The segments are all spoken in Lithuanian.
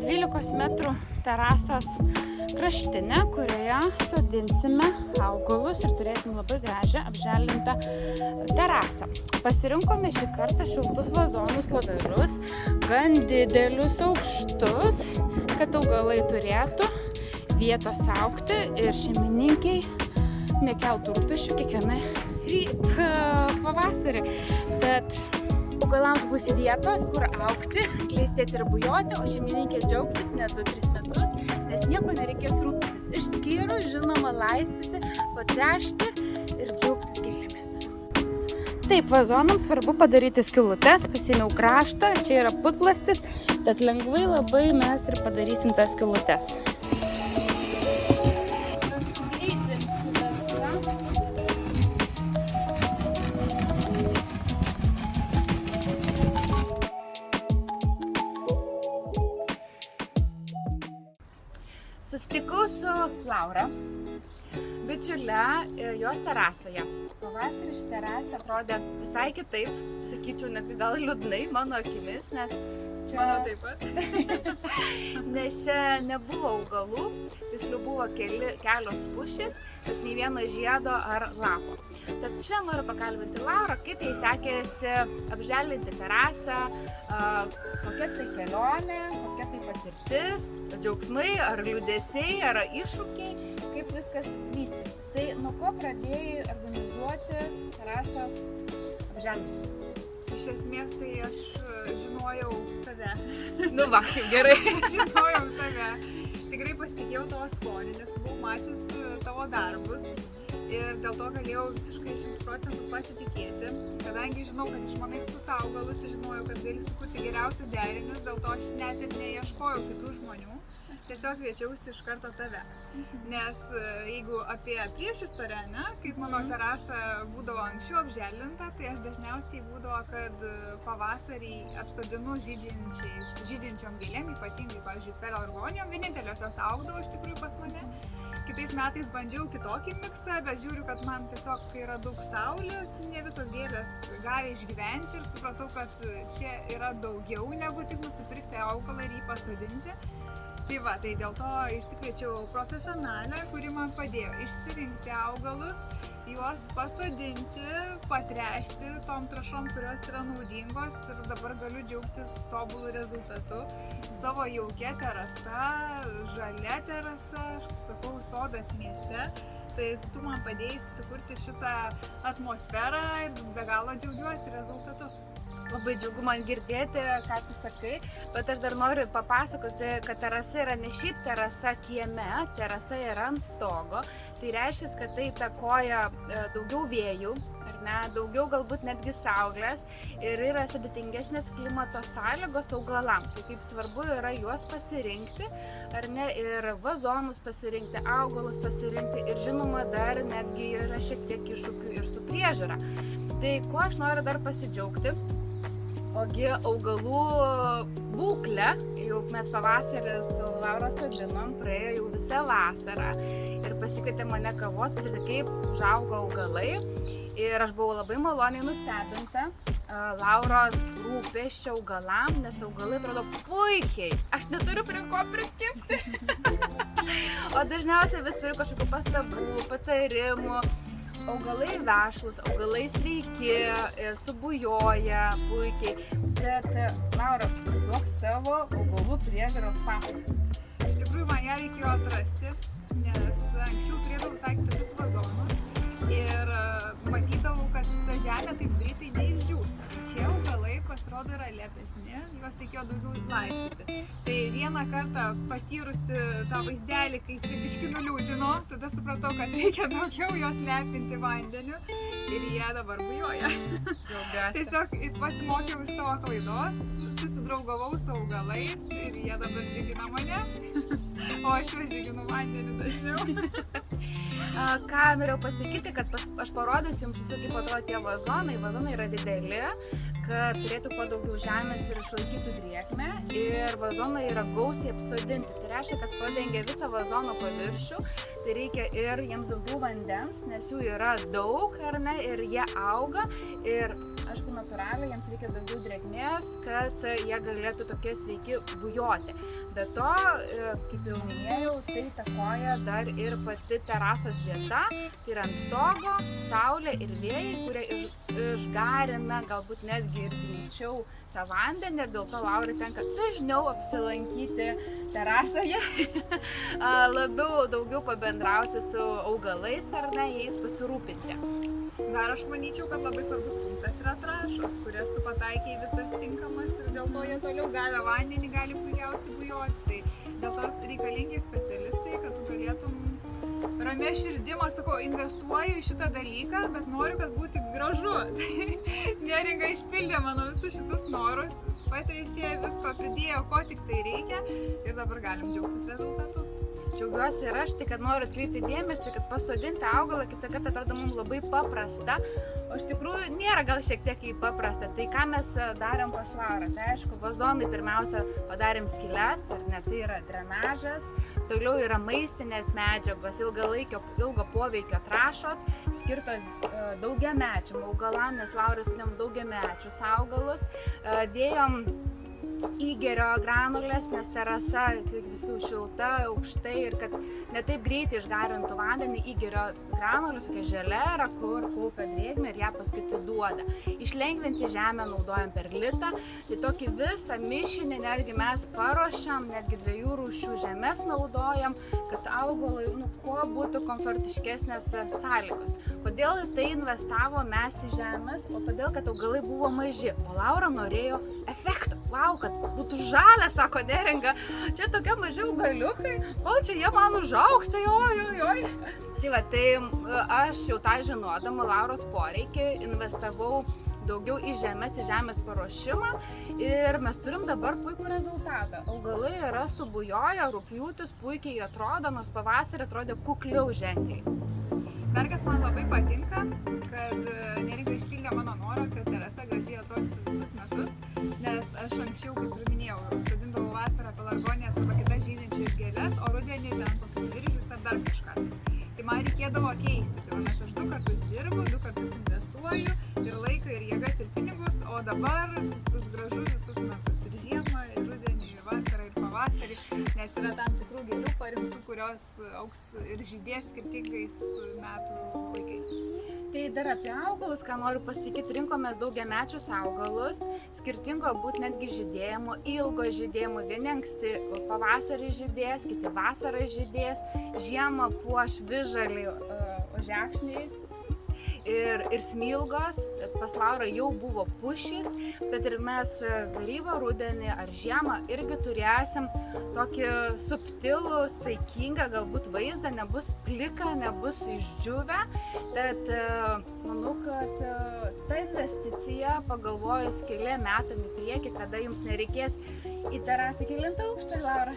12 metrų terasos kraštinę, kurioje sodinsime augalus ir turėsim labai gražią apželdintą terasą. Pasirinkome šį kartą šiltus vazonus lavelius, gan didelius, aukštus, kad augalai turėtų vietos augti ir šeimininkiai nekeltų rūpesčių kiekvieną pavasarį. Tad augalams bus vietos, kur augti, klestėti ir bujoti, o šeimininkė džiaugsis net 2-3 metus, nes nieko nereikės rūpintis. Išskyrus, žinoma, laistyti, patręšti ir džiaugtis gėlėmis. Taip, vazonams svarbu padaryti skylutes, pasėmiau kraštą, čia yra putplastis, tad lengvai labai mes ir padarysim tas skylutes. Susitikau su Laura, bičiule, jos terasoje. Pavasarį ši terasa atrodė visai kitaip, sakyčiau, netgi gal liūdnai mano akimis, nes čia... Mano taip pat. Nes čia nebuvo augalų, tiksliau buvo kelios pušys, bet nei vieno žiedo ar lapo. Tad čia noriu pakalbinti Laurą, kaip jai sekėsi apželdinti terasą, kokia tai kelionė, kokia tai patirtis, džiaugsmai, ar liūdesiai, ar iššūkiai, kaip viskas vystėsi. Tai nuo ko pradėjai organizuoti terasos apželdinimą? Iš esmės tai aš žinojau tave. Nu va, kaip gerai. Žinojau tave. Tikrai pasitikėjau tavo skonį, nes buvau mačius tavo darbus. Ir dėl to galėjau visiškai 100% pasitikėti, kadangi žinau, kad išmanai visus augalus ir žinojau, kad gali sukurti geriausius derinius, dėl to aš net ir neieškojau kitų žmonių, tiesiog kviečiausi iš karto tave. Nes jeigu apie priešistorę, kaip mano terasa būdavo anksčiau apželdinta, tai aš dažniausiai būdavo, kad pavasarį apsodinu žydinčiom gėlėm, ypatingai, pavyzdžiui, pelargonijom, vienintelės jos augdavo iš tikrųjų pas mane. Kitais metais bandžiau kitokį miksą, bet žiūriu, kad man tiesiog, kai yra daug saulės, ne visos gėlės gali išgyventi ir supratau, kad čia yra daugiau negu tik nusipirkti augalą ir jį pasodinti. Tai va, tai dėl to išsikviečiau profesionalę, kuri man padėjo išsirinkti augalus, juos pasodinti, patręšti tom trąšom, kurios yra naudingos ir dabar galiu džiaugtis tobulų rezultatų. Savo jaukia terasa, žalia terasa, aš sakau, sodas mieste, tai tu man padėjai susikurti šitą atmosferą ir be galo džiaugiuosi rezultatu. Labai džiugu man girdėti, ką tu sakai, bet aš dar noriu papasakoti, kad terasa yra ne šiaip terasa kieme, terasa yra ant stogo, tai reiškia, kad tai įtakoja daugiau vėjų, ar ne, daugiau galbūt netgi saulės ir yra sudėtingesnės klimato sąlygos augalams. Tai kaip svarbu yra juos pasirinkti, ar ne, ir vazonus pasirinkti, augalus pasirinkti ir žinoma dar netgi yra šiek tiek iššūkių ir su priežiūra. Tai kuo aš noriu dar pasidžiaugti? Ogi augalų būklę, jau mes pavasarį su Laura sodinom, praėjo jau visą vasarą ir pasikvietė mane kavos, pasižiūrėti, kaip užaugo augalai ir aš buvau labai maloniai nustebinta Lauros rūpesčio augalam, nes augalai atrodo puikiai, aš neturiu prie ko prikibti, o dažniausiai vis turiu kažkokių pastabų, patarimų. Augalai vešlūs, augalai sveiki, subujoja puikiai, bet Laura, duok savo augalų priežiūros paslaptį. Iš tikrųjų, man ją reikėjo atrasti, nes anksčiau turėdavau visai kitokius vazonus ir matydavau, kad ta žemė taip greitai neišdžiūsta. Šie augalai pasirodo yra lepesni, juos reikėjo daugiau laistyti. Tai vieną kartą patyrusi tą vaizdelį, kai jis biškį nuliūdino, tada supratau, kad reikia daugiau juos lepinti vandeniu ir jie dabar bujoja. Tiesiog pasimokiau iš savo klaidos, susidraugavau su augalais ir jie dabar džiugina mane, o aš juos džiuginu vandeniu dažniau. Ką norėjau pasakyti, kad aš parodysiu jums, kaip atrodo tie vazonai. Vazonai yra dideli, kad turėtų kuo daugiau žemės ir išlaikytų drėgmę. Ir vazonai yra gausiai apsodinti. Tai reiškia, kad padengia visą vazono paviršių. Tai reikia ir jiems daugiau vandens, nes jų yra daug, ar ne? ir jie auga ir, aišku, natūraliai jiems reikia daugiau drėgmės, kad jie galėtų tokie sveiki bujoti. Be to, kaip jau minėjau, tai įtakoja dar ir pati terasos vieta, tai yra ant stogo, saulė ir vėjai, kurie išgarina galbūt netgi ir greičiau tą vandenį ir dėl to Laurai tenka dažniau apsilankyti terasoje, daugiau pabendrauti su augalais ar ne, jais pasirūpinti. Dar aš manyčiau, kad labai svarbus punktas yra trąšos, kurias tu pataikiai visas tinkamas ir dėl to jie toliau gavę vandenį gali puikiausiai bujoti. Tai dėl to reikalingi specialistai, kad tu galėtum ramia širdim, aš sakau, investuoju į šitą dalyką, bet noriu, kad būtų gražu. Tai Neringa išpildė mano visus šitus norus, patrešė, visko pridėjo, ko tik tai reikia ir dabar galim džiaugtis rezultatu. Džiaugiuosi ir aš, tik kad noriu atkreipti dėmesį, kad pasodinti augalą kitą kartą atrodo mums labai paprasta, o iš tikrųjų nėra gal šiek tiek kaip paprasta. Tai ką mes darėm pas Laurą? Tai aišku, vazonai pirmiausia padarėm skyles, ar ne, tai yra drenažas, toliau yra maistinės medžiagos, ilgo poveikio trąšos, skirtos daugiamečiam augalam, nes Laurai sudėjom daugiamečius augalus, dėjom įgerio granulės, nes terasa, kaip visų, šilta, aukštai ir kad ne taip greitai išgarintų vandenį, įgerio granulės, tokia želera, kur kaupia drėgmę ir ją paskui duoda. Išlengvinti žemę naudojam perlitą, tai tokį visą mišinį netgi mes paruošiam, netgi 2 rūšių žemės naudojam, kad augalai, kuo būtų komfortiškesnės sąlygos. Kodėl tai investavo mes į žemės? O todėl, kad augalai buvo maži, o Laura norėjo efekto. Vau, kad būtų žalia, sako Neringa, čia tokie maži augaliukai, kol čia jie man užaugs, tai oi. Tai va, tai aš jau tą žinodama Lauros poreikį investavau daugiau į žemės paruošimą ir mes turim dabar puikų rezultatą. Augalai yra subujoję, rugpjūtis puikiai atrodo, nors pavasarį atrodė kukliau ženkliai. Dar kas man labai patinka, kad Neringa išpildė mano norą, kad terasa gražiai atrodytų visus metus, nes aš anksčiau, kaip ir minėjau, sodindavau vasarą pelargonijas arba kitas žydinčias gėles, o rudenį ten kokius viržius ar dar kažką. Tai man reikėdavo keisti, tai nes aš 2 kartus dirbu, 2 kartus investuoju ir laiką, ir jėgas, ir pinigus, o dabar bus gražu visus metus, ir žiemą, ir rudenį, ir vasarą, ir pavasarį, nes yra tam tikrų gėlių parinktų, kurios augs ir žydės skirtingais metų laikais. Tai dar apie augalus, ką noriu pasakyti, rinkomės daugiamečius augalus, skirtingo būt netgi žydėjimo, ilgo žydėjimo, vieni anksti pavasarį žydės, kiti vasarą žydės, žiemą puoš visžaliai ožekšniai ir smilgos, pas Laurą jau buvo pušys, tad ir mes vėlyvą rudenį ar žiemą irgi turėsim tokį subtilų, saikingą galbūt vaizdą, nebus plika, nebus išdžiūvę, tad manau, kad ta investicija, pagalvojus keli metam į priekį, kada jums nereikės į terasą kelintą aukštą, Laura?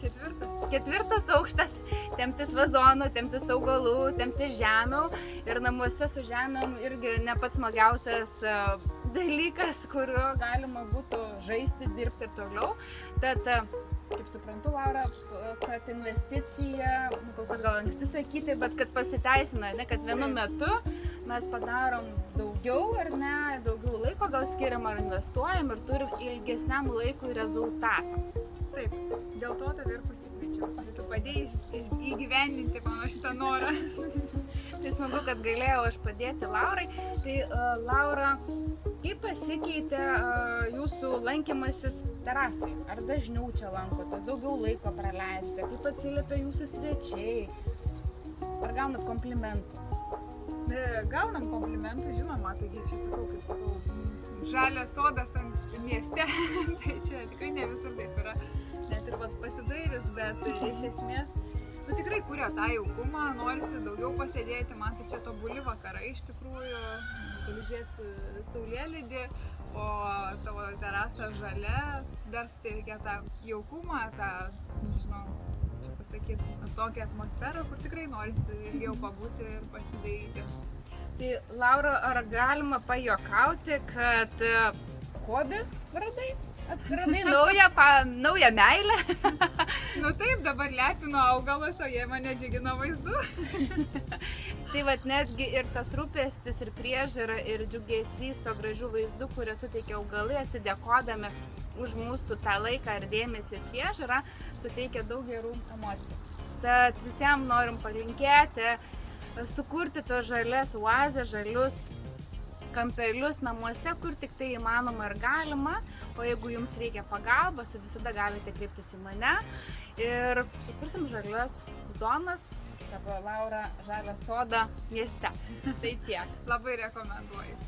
4 aukštas, temptis vazonų, temptis augalų, temptis žemių ir namuose su žemiam irgi ne pats smagiausias dalykas, kuriuo galima būtų žaisti, dirbti ir toliau. Tad, kaip suprantu, Laura, kad investicija, kol kas gal anksti sakyti, bet kad pasiteisina, ne, kad vienu metu mes padarom daugiau ar ne, daugiau laiko gal skiriam ar investuojam ir turim ilgesniam laikui rezultatą. Taip, dėl to tave ir pasikviečiau, kad tu padėjai įgyvendinti mano šitą norą. Tai smagu, kad galėjau aš padėti Laurai. Tai Laura, kaip pasikeitė jūsų lankymasis terasoje? Ar dažniau čia lankotės, daugiau laiko praleidžiate? Kaip atsiliepia jūsų svečiai? Ar gaunat komplimentų? Gaunam komplimentų, žinoma, taigi čia sakau, žalias sodas ant mieste, tai čia tikrai ne visur taip yra. Net ir pasidairius, bet iš esmės tikrai kuria tą jaukumą, norisi daugiau pasėdėti, man tai čia tobuli vakarai iš tikrųjų, galiu žiūrėti saulėlydį, o tavo terasa žalia, dar suteikia tą jaukumą, tą, nežinau, čia pasakyti, tokią atmosferą, kur tikrai norisi ilgiau pabūti ir pasidairyti. Tai Laura, ar galima pajuokauti, kad hobį radai, atradai naują meilę. Nu taip, dabar lepinu augalus, o jie mane džiugina vaizdu. Tai vat netgi ir tas rūpestis, ir priežiūra, ir džiugesys to gražių vaizdų, kurie suteikia augalai, atsidėkodami už mūsų tą laiką ir dėmesį ir priežiūrą, suteikia daug gerų emocijų. Tad visiems norim palinkėti, sukurti tos žalias oazės, žalius kampelius namuose, kur tik tai įmanoma ir galima. O jeigu jums reikia pagalbos, tai visada galite kreiptis į mane ir sukursim žalias zonas, sako Laura, žalią sodą mieste. Tai tiek. Labai rekomenduoju.